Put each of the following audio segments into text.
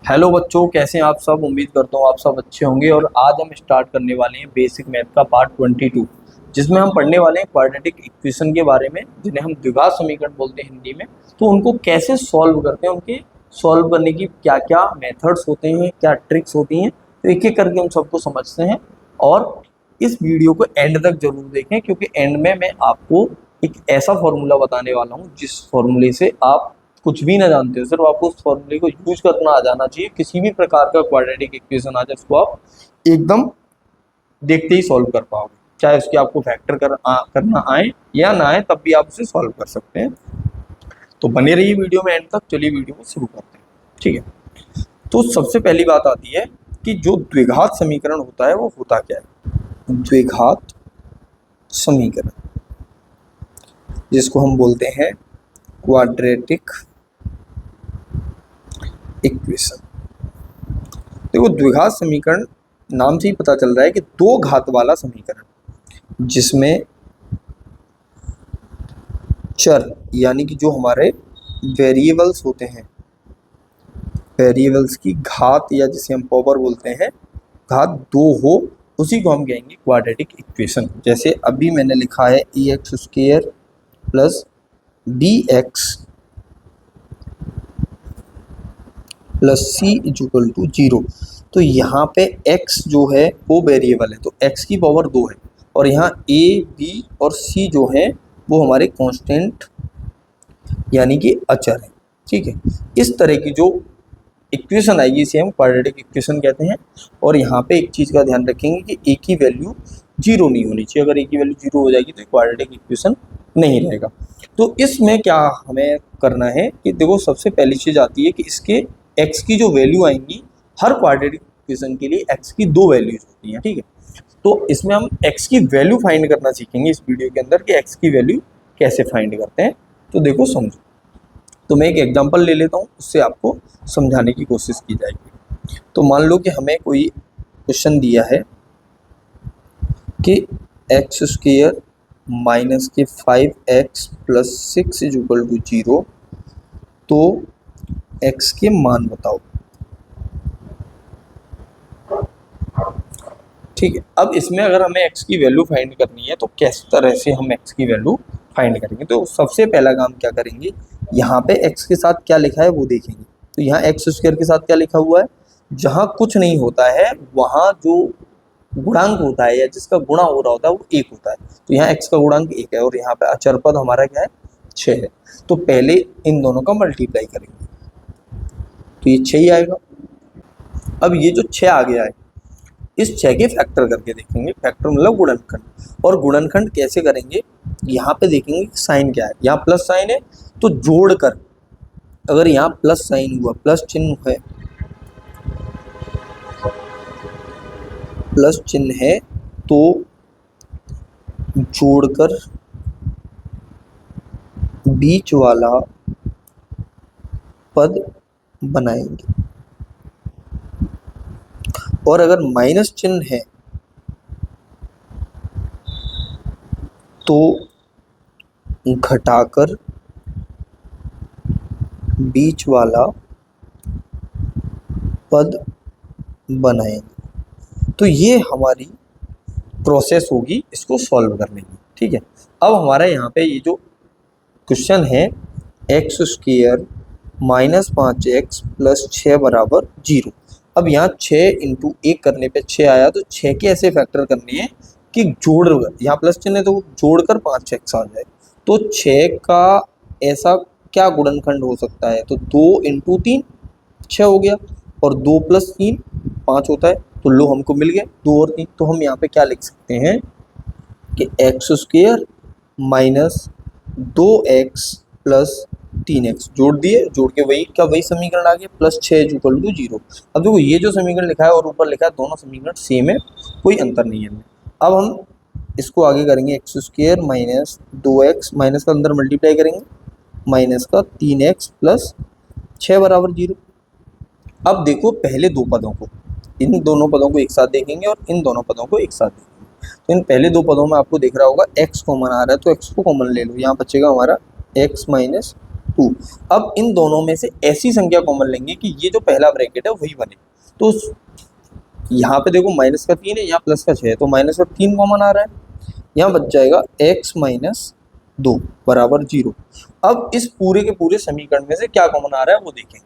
Hello बच्चों, कैसे हैं आप सब। उम्मीद करता हूँ आप सब अच्छे होंगे। और आज हम स्टार्ट करने वाले हैं बेसिक मैथ का पार्ट 22, जिसमें हम पढ़ने वाले हैं क्वाड्रेटिक इक्वेशन के बारे में, जिन्हें हम द्विघात समीकरण बोलते हैं हिंदी में। तो उनको कैसे सॉल्व करते हैं, उनके सॉल्व करने की क्या क्या मेथड्स होते हैं, क्या ट्रिक्स होती हैं, तो एक एक करके हम सबको समझते हैं। और इस वीडियो को एंड तक जरूर देखें, क्योंकि एंड में मैं आपको एक ऐसा फॉर्मूला बताने वाला हूँ जिस फॉर्मूले से आप कुछ भी ना जानते हो, सिर्फ आपको उस फॉर्मूले को यूज करना आ जाना चाहिए। किसी भी प्रकार का क्वाड्रेटिक इक्वेशन आ जाए, उसको आप एकदम देखते ही सॉल्व कर पाओगे। चाहे उसके आपको फैक्टर करना आए या ना आए, तब भी आप उसे सॉल्व कर सकते हैं। तो बने रहिए वीडियो में एंड तक। चलिए वीडियो को शुरू करते हैं, ठीक है। तो सबसे पहली बात आती है कि जो द्विघात समीकरण होता है वो होता क्या है। द्विघात समीकरण, जिसको हम बोलते हैं क्वाड्रेटिक इक्वेशन। देखो, द्विघात समीकरण नाम से ही पता चल रहा है कि दो घात वाला समीकरण, जिसमें चर यानी कि जो हमारे वेरिएबल्स होते हैं, वेरिएबल्स की घात या जिसे हम पावर बोलते हैं, घात दो हो, उसी को हम कहेंगे क्वाड्रेटिक इक्वेशन। जैसे अभी मैंने लिखा है ax² plus bx plus c equal to 0। तो यहाँ पे x जो है वो वेरिएबल है, तो x की पावर 2 है, और यहाँ a b और c जो है वो हमारे कांस्टेंट यानी कि अचर है, ठीक है। इस तरह की जो इक्वेशन आएगी इसे हम क्वाड्रेटिक इक्वेशन कहते हैं। और यहाँ पे एक चीज़ का ध्यान रखेंगे कि a की वैल्यू 0 नहीं होनी चाहिए। अगर a की वैल्यू 0 हो जाएगी तो क्वाड्रेटिक इक्वेशन नहीं रहेगा। तो इसमें क्या हमें करना है कि देखो, सबसे पहली चीज़ आती है कि इसके x की जो वैल्यू आएंगी, हर क्वाड्रेटिक इक्वेशन के लिए x की दो वैल्यूज होती हैं, ठीक है। तो इसमें हम x की वैल्यू फाइंड करना सीखेंगे इस वीडियो के अंदर कि x की वैल्यू कैसे फाइंड करते हैं। तो देखो समझो, तो मैं एक एग्जांपल ले लेता हूँ, उससे आपको समझाने की कोशिश की जाएगी। तो मान लो कि हमें कोई क्वेश्चन दिया है कि x² माइनस के 5x प्लस 6 इक्वल टू 0, तो x के मान बताओ, ठीक है। अब इसमें अगर हमें x की वैल्यू फाइंड करनी है तो किस तरह से हम x की वैल्यू फाइंड करेंगे। तो सबसे पहला काम क्या करेंगे, यहाँ पे x के साथ क्या लिखा है वो देखेंगे। तो यहाँ x² के साथ क्या लिखा हुआ है, जहाँ कुछ नहीं होता है वहाँ जो गुणांक होता है या जिसका गुणा हो रहा होता है वो 1 होता है। तो यहाँ x का गुणांक 1 है और यहाँ पे अचर पद हमारा क्या है, 6 है। तो पहले इन दोनों का मल्टीप्लाई करेंगे, तो ये 6 ही आएगा। अब ये जो 6 आ गया है, इस 6 के फैक्टर करके देखेंगे। फैक्टर मतलब गुणनखंड। और गुणनखंड कैसे करेंगे, यहाँ पे देखेंगे साइन क्या है। यहाँ प्लस साइन है तो जोड़कर, अगर यहाँ प्लस साइन हुआ, प्लस चिन्ह है, प्लस चिन्ह है तो जोड़कर बीच वाला पद बनाएंगे। और अगर माइनस चिन्ह है तो घटाकर बीच वाला पद बनाएंगे। तो ये हमारी प्रोसेस होगी इसको सॉल्व करने की, ठीक है। अब हमारा यहाँ पे ये जो क्वेश्चन है x² माइनस 5x प्लस 6 बराबर 0। अब यहाँ 6 इंटू 1 करने पे 6 आया, तो 6 के ऐसे फैक्टर करने हैं कि जोड़, यहाँ प्लस चिन्ह है तो जोड़कर 5x आ जाए। तो 6 का ऐसा क्या गुणनखंड हो सकता है, तो 2 इंटू 3 6 हो गया, और 2 प्लस 3 5 होता है। तो लो हमको मिल गया 2 और 3। तो हम यहाँ पे क्या लिख सकते हैं कि x² minus 2x plus 3x जोड़ दिए, जोड़ के वही का वही समीकरण आ गया, प्लस 6 इक्वल टू 0। अब देखो, ये जो समीकरण लिखा है और ऊपर लिखा है, दोनों समीकरण सेम है, कोई अंतर नहीं है। अब हम इसको आगे करेंगे, x² माइनस 2x, माइनस का अंदर मल्टीप्लाई करेंगे, माइनस का 3x प्लस 6 बराबर 0। अब देखो, पहले दो पदों को, इन दोनों पदों को एक साथ देखेंगे और इन दोनों पदों को एक साथ देखेंगे। तो इन पहले दो पदों में आपको दिख रहा होगा x कॉमन आ रहा है, तो x को कॉमन ले लो। यहाँ बचेगा हमारा x माइनस 2। अब इन दोनों में से ऐसी संख्या कॉमन लेंगे कि ये जो पहला ब्रैकेट है वही बने। तो यहाँ पे देखो माइनस का 3 है, यहाँ प्लस का 6 है, तो माइनस का 3 कॉमन आ रहा है, यहाँ बच जाएगा x माइनस 2 बराबर 0। अब इस पूरे के पूरे समीकरण में से क्या कॉमन आ रहा है वो देखें।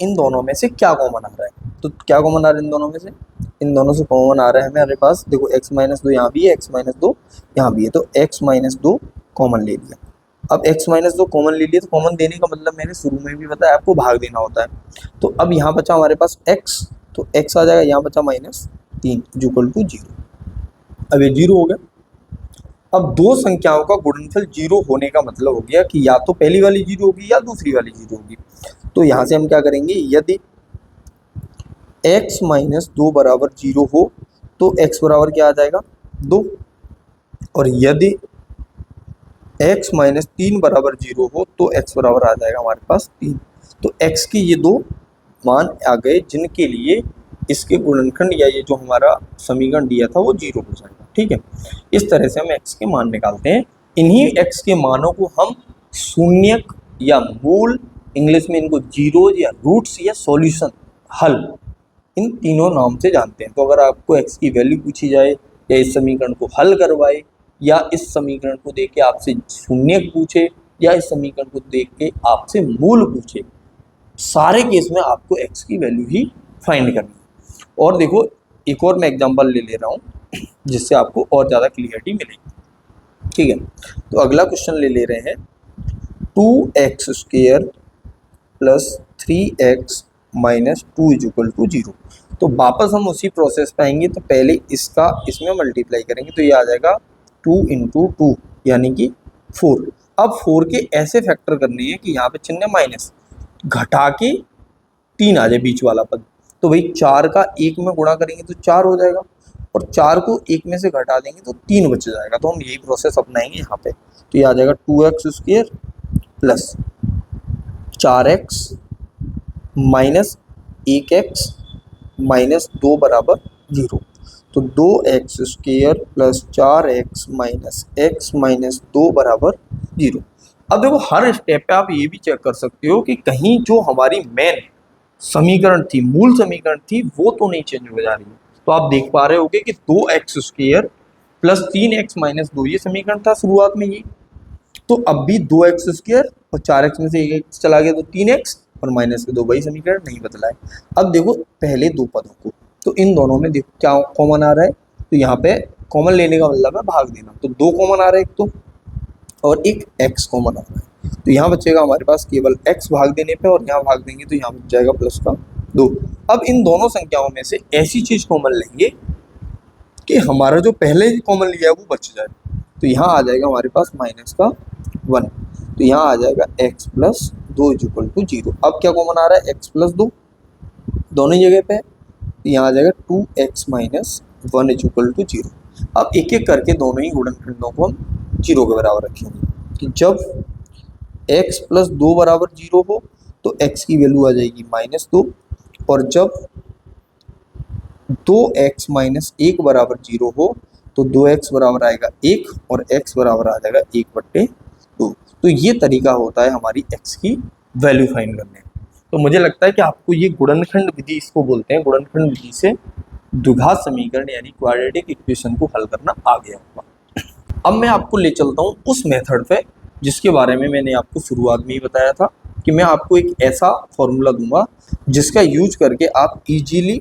इन दोनों में से क्या कॉमन आ रहा है, तो क्या कॉमन आ रहा है इन दोनों में से? इन दोनों से कॉमन आ रहा है हमारे पास, देखो x माइनस 2 यहाँ भी है, x माइनस 2 यहाँ भी है, तो x माइनस 2 कॉमन ले लिया। अब x माइनस 2 कॉमन ले लिया, तो कॉमन देने का मतलब मैंने शुरू में भी बताया आपको, भाग देना होता है। तो अब यहाँ बचा हमारे पास x, तो x आ जाएगा, यहाँ बचा माइनस 3 इक्वल टू 0। अब ये 0 हो गया। अब दो संख्याओं का गुणनफल 0 होने का मतलब हो गया कि या तो पहली वाली 0 होगी या दूसरी वाली 0 होगी। तो यहाँ से हम क्या करेंगे, यदि x माइनस 2 बराबर 0 हो तो x बराबर क्या आ जाएगा 2, और यदि x माइनस 3 बराबर 0 हो तो x बराबर आ जाएगा हमारे पास 3। तो x के ये दो मान आ गए जिनके लिए इसके गुणनखंड या ये जो हमारा समीकरण दिया था वो 0 हो जाएगा। ठीक है, इस तरह से हम x के मान निकालते हैं। इन्हीं x के मानों को हम शून्यक या मूल, इंग्लिश में इनको जीरोज या रूट्स या सॉल्यूशन, हल, इन तीनों नाम से जानते हैं। तो अगर आपको x की वैल्यू पूछी जाए या इस समीकरण को हल करवाए या इस समीकरण को देख के आपसे शून्यक पूछे या इस समीकरण को देख के आपसे मूल पूछे, सारे केस में आपको x की वैल्यू ही फाइंड करनी है। और देखो एक और मैं एग्जांपल ले रहा हूँ जिससे आपको और ज़्यादा क्लियरिटी मिलेगी। ठीक है, तो अगला क्वेश्चन ले रहे हैं 2x square plus 3x minus 2 equal to 0। तो वापस हम उसी प्रोसेस पे आएंगे। तो पहले इसका इसमें मल्टीप्लाई करेंगे तो ये आ जाएगा 2 इंटू 2 यानी कि 4। अब 4 के ऐसे फैक्टर करने हैं कि यहाँ पे चिन्ह माइनस, घटा के 3 आ जाए बीच वाला पद। तो भाई 4 का 1 में गुणा करेंगे तो 4 हो जाएगा, और 4 को 1 में से घटा देंगे तो 3 बच जाएगा। तो हम यही प्रोसेस अपनाएंगे यहाँ पे। तो ये आ जाएगा 2x square plus 4x minus 1x minus 2 बराबर 0। तो 2x square plus 4x minus x minus 2 बराबर 0। अब देखो हर स्टेप पे आप ये भी चेक कर सकते हो कि कहीं जो हमारी मेन समीकरण थी, मूल समीकरण थी, वो तो नहीं चेंज हो जा रही है। तो आप देख पा रहे होगे कि 2x square plus 3x minus 2 ये समीकरण था शुरुआत में ये, तो अब भी 2x स्क्वायर और 4x में से 1x चला गया तो 3x और माइनस के 2, वही समीकरण नहीं बदला है। अब देखो पहले दो पदों को, तो इन दोनों में देखो क्या कॉमन आ रहा है, तो यहाँ पे कॉमन लेने का मतलब है भाग देना। तो 2 कॉमन आ रहा है एक तो, और एक x कॉमन आ रहा है। तो यहाँ बचेगा हमारे पास केवल x भाग देने पे, और यहाँ भाग देंगे तो यहाँ बच जाएगा प्लस का 2। अब इन दोनों संख्याओं में से ऐसी चीज कॉमन लेंगे कि हमारा जो पहले कॉमन लिया है वो बच जाए। तो यहाँ आ जाएगा हमारे पास माइनस का 1, तो यहाँ आ जाएगा x प्लस 2 इक्वल टू 0। अब क्या कॉमन आ रहा है, x प्लस 2 दोनों जगह पे है, तो यहाँ आ जाएगा 2x माइनस 1 इक्वल टू 0। अब एक एक करके दोनों ही गुणनखंडों को हम 0 के बराबर रखेंगे। कि जब x प्लस 2 बराबर 0 हो तो x की वैल्यू आ जाएगी माइनस 2, और जब 2x माइनस 1 बराबर 0 हो तो 2x बराबर आएगा 1 और x बराबर आ जाएगा 1/2। तो ये तरीका होता है हमारी x की वैल्यू फाइंड करने का। तो मुझे लगता है कि आपको ये गुणनखंड विधि इसको बोलते हैं, गुणनखंड विधि से द्विघात समीकरण यानी क्वाड्रेटिक इक्वेशन को हल करना आ गया होगा। अब मैं आपको ले चलता हूँ उस मेथड पे जिसके बारे में मैंने आपको शुरुआत में ही बताया था कि मैं आपको एक ऐसा फॉर्मूला दूंगा जिसका यूज करके आप इजीली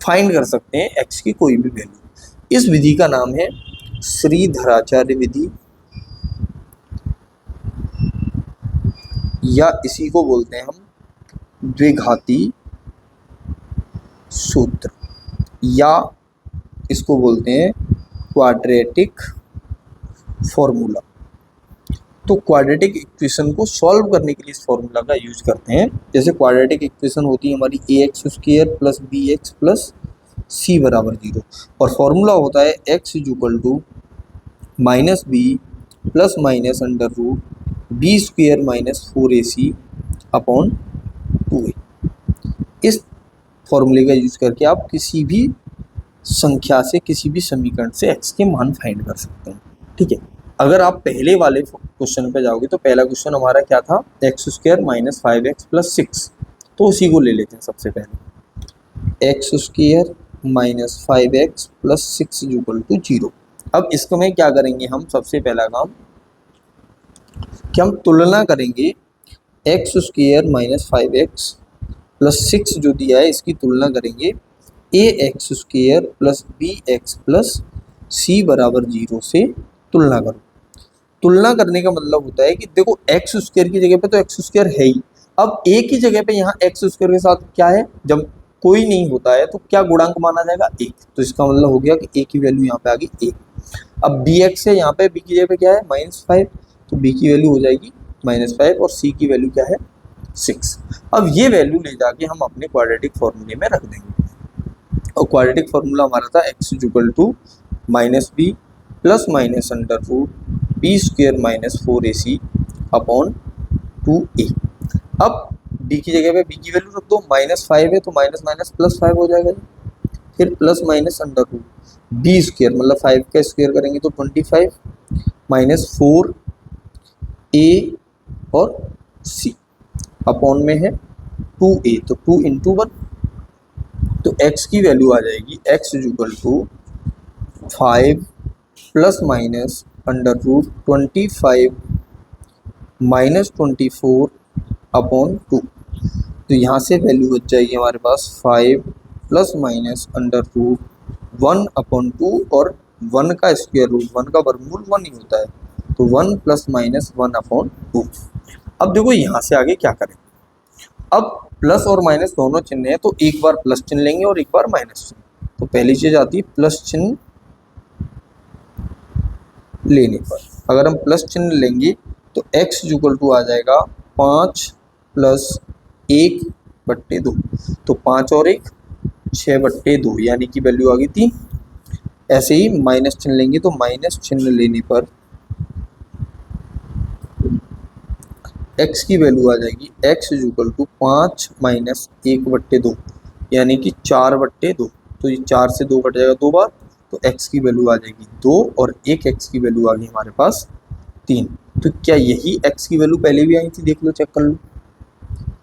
फाइंड कर सकते हैं x की कोई भी वैल्यू। इस विधि का नाम है श्रीधराचार्य विधि, या इसी को बोलते हैं हम द्विघाती सूत्र, या इसको बोलते हैं क्वाड्रेटिक फॉर्मूला। तो क्वाड्रेटिक इक्वेशन को सॉल्व करने के लिए इस फॉर्मूला का यूज करते हैं। जैसे क्वाड्रेटिक इक्वेशन होती है हमारी ax square plus bx plus c बराबर 0, और फॉर्मूला होता है x equal to minus b plus minus under root b square minus 4ac upon 2a। इस फॉर्मूले का यूज करके आप किसी भी संख्या से, किसी भी समीकरण से x के मान फाइंड कर सकते हैं। ठीक है, अगर आप पहले वाले क्वेश्चन पे जाओगे तो पहला क्वेश्चन हमारा क्या था, x square minus 5x plus 6। तो उसी को ले लेते हैं सबसे पहले, x square minus 5x plus 6 equal to 0। अब इसको में क्या करेंगे हम, सबसे पहला काम कि हम तुलना करेंगे x square minus 5x plus 6 जो दिया है इसकी तुलना करेंगे A x square plus B x plus C बराबर 0 से तुलना करो। तुलना करने का मतलब होता है कि देखो एक्स स्क्वायर की जगह पे तो एक्स स्क्वायर है ही, अब ए की जगह पे यहाँ एक्स स्क्वायर के साथ क्या है, जब कोई नहीं होता है तो क्या गुणांक माना जाएगा, 1। तो इसका मतलब हो गया कि ए की वैल्यू यहाँ पे आ गई 1। अब बी एक्स है, यहाँ पे बी की जगह पे क्या है -5, तो बी की वैल्यू हो जाएगी -5 और सी की वैल्यू क्या है 6। अब ये वैल्यू ले जाके हम अपने क्वाड्रेटिक फॉर्मूले में रख देंगे और क्वाड्रेटिक फार्मूला हमारा था x equal to minus b plus minus under root b square minus 4ac upon 2a। अब b की जगह पे b की वैल्यू रख दो, -5 है तो माइनस माइनस प्लस 5 हो जाएगा, फिर plus minus under root b square मतलब 5 का स्क्वेयर करेंगे तो 25 माइनस 4a और c अपॉन में है 2a, तो 2 इंटू 1, तो x की वैल्यू आ जाएगी x equal to 5 plus minus under root 25 minus 24 upon 2। तो यहाँ से वैल्यू बच जाएगी हमारे पास 5 plus minus under root 1 upon 2 और 1 का स्क्वायर रूट, 1 का वर्गमूल 1 ही होता है, तो 1 प्लस माइनस 1 अपॉन 2। अब देखो यहाँ से आगे क्या करें, अब प्लस और माइनस दोनों चिन्ह है तो एक बार प्लस चिन्ह लेंगे और एक बार माइनस चिन्ह। तो पहली चीज आती है प्लस चिन्ह लेने पर, अगर हम प्लस चिन्ह लेंगे तो x इक्वल टू आ जाएगा 5 प्लस 1/2, तो 5 और 1 6/2 यानी कि वैल्यू आ गई 3। ऐसे ही माइनस चिन्ह लेंगे तो माइनस चिन्ह लेने पर x की वैल्यू आ जाएगी x इक्वल टू 5 माइनस 1/2 यानी कि 4/2, तो ये 4 से 2 कट जाएगा 2 बार, तो x की वैल्यू आ जाएगी 2 और एक x की वैल्यू आ गई हमारे पास 3। तो क्या यही x की वैल्यू पहले भी आई थी, देख लो चेक कर लो,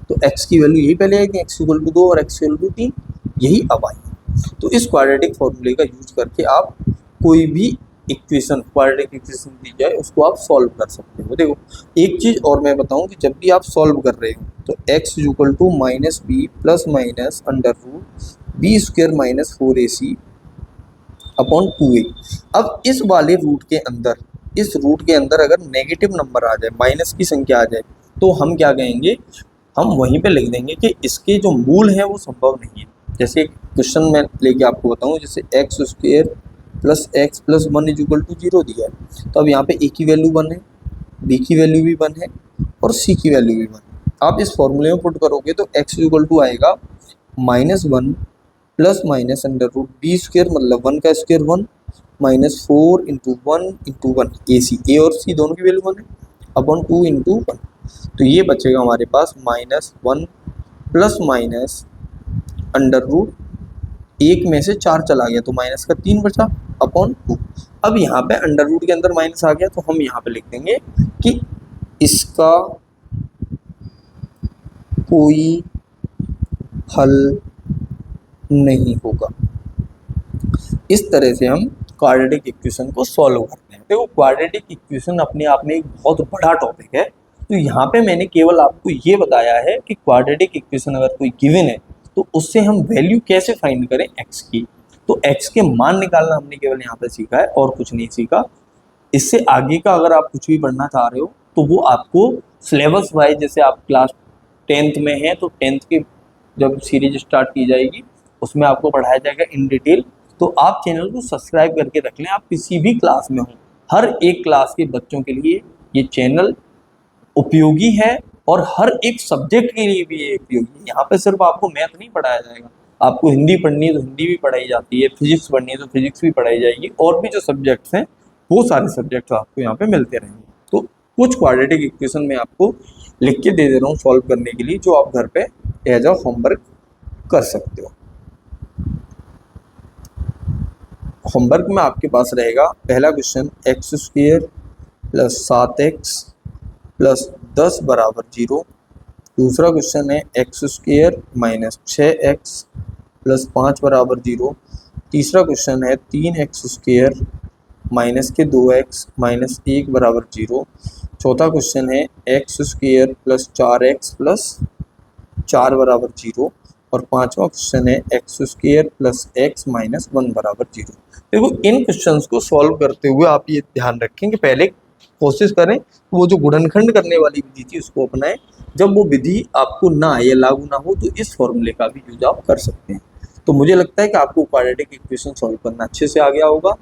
तो x की वैल्यू यही पहले आई थी, x इक्वल टू 2 और x इक्वल टू 3, यही अब आई। तो इस क्वाड्रेटिक फॉर्मूले का यूज करके आप कोई भी इक्वेशन, क्वाड्रेटिक इक्वेशन दी जाए उसको आप सॉल्व कर सकते हो। देखो एक चीज़ और मैं बताऊं कि जब भी आप सॉल्व कर रहे हो तो x equal to minus b plus minus under root b square minus 4ac upon 2a। अब इस वाले रूट के अंदर, इस रूट के अंदर अगर नेगेटिव नंबर आ जाए, माइनस की संख्या आ जाए, तो हम क्या कहेंगे, हम वहीं पे लिख देंगे कि इसके जो मूल हैं वो संभव नहीं है। जैसे क्वेश्चन में लेके आपको बताऊं, जैसे x square plus x plus 1 equal to 0 दिया है, तो अब यहाँ पे ए की वैल्यू 1 है, बी की वैल्यू भी 1 है और सी की वैल्यू भी 1 है। आप इस फॉर्मूले में पुट करोगे तो एक्स इक्वल टू आएगा -1 plus minus under root b square मतलब 1 का square 1 minus 4 into 1 a c, a और सी दोनों की वैल्यू 1 है, अपॉन 2 इंटू 1। तो ये बचेगा हमारे पास -1 प्लस माइनस अंडर रूट, एक में से 4 चला गया तो माइनस का 3 बचा अपॉन 2। अब यहाँ पे अंडर रूट के अंदर माइनस आ गया तो हम यहाँ पे लिख देंगे कि इसका कोई हल नहीं होगा। इस तरह से हम क्वाड्रेटिक इक्वेशन को सॉल्व करते हैं। देखो क्वाड्रेटिक इक्वेशन अपने आप में एक बहुत बड़ा टॉपिक है, तो यहाँ पे मैंने केवल आपको ये बताया है कि क्वाड्रेटिक इक्वेशन अगर कोई गिवन है तो उससे हम वैल्यू कैसे फाइंड करें x की, तो x के मान निकालना हमने केवल यहाँ पे सीखा है और कुछ नहीं सीखा। इससे आगे का अगर आप कुछ भी पढ़ना चाह रहे हो तो वो आपको सिलेबस वाइज, जैसे आप क्लास 10th में हैं तो 10th की जब सीरीज स्टार्ट की जाएगी उसमें आपको पढ़ाया जाएगा इन डिटेल। तो आप चैनल को सब्सक्राइब करके रख लें, आप किसी भी क्लास में हो, हर एक क्लास के बच्चों के लिए ये चैनल उपयोगी है और हर एक सब्जेक्ट के लिए भी ये उपयोगी है। यहाँ पे सिर्फ आपको मैथ नहीं पढ़ाया जाएगा, आपको हिंदी पढ़नी है तो हिंदी भी पढ़ाई जाती है, फिजिक्स पढ़नी है तो फिजिक्स भी पढ़ाई जाएगी, और भी जो सब्जेक्ट्स हैं वो सारे सब्जेक्ट्स आपको यहाँ पे मिलते रहेंगे। तो कुछ क्वाड्रेटिक इक्वेशन में आपको लिख के दे रहा हूँ सॉल्व करने के लिए, जो आप घर पे एज अ होमवर्क कर सकते हो। होमवर्क में आपके पास रहेगा पहला question, x square plus 7x plus 10 बराबर 0। दूसरा क्वेश्चन है x square minus 6x plus 5 बराबर 0। तीसरा क्वेश्चन है 3x स्क्वेयर माइनस के 2x माइनस 1 बराबर 0। चौथा क्वेश्चन है x square plus 4x plus 4 बराबर 0। और पांचवा क्वेश्चन है x square plus x minus 1 बराबर 0। देखो इन क्वेश्चंस को सॉल्व करते हुए आप ये ध्यान रखें कि पहले कोशिश करें वो जो गुणनखंड करने वाली विधि थी उसको अपनाएं। जब वो विधि आपको ना आए या लागू ना हो तो इस फॉर्मूले का भी यूज आप कर सकते हैं। तो मुझे लगता है कि आपको क्वाड्रेटिक इक्वेशन सॉल्व करना अच्छे से आ गया होगा।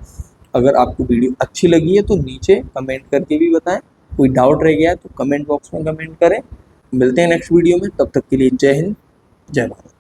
अगर आपको वीडियो अच्छी लगी है तो नीचे कमेंट करके भी बताएं। कोई डाउट रह गया है तो कमेंट बॉक्स में कमेंट करें। मिलते हैं नेक्स्ट वीडियो में, तब तक के लिए जय हिंद जय भारत।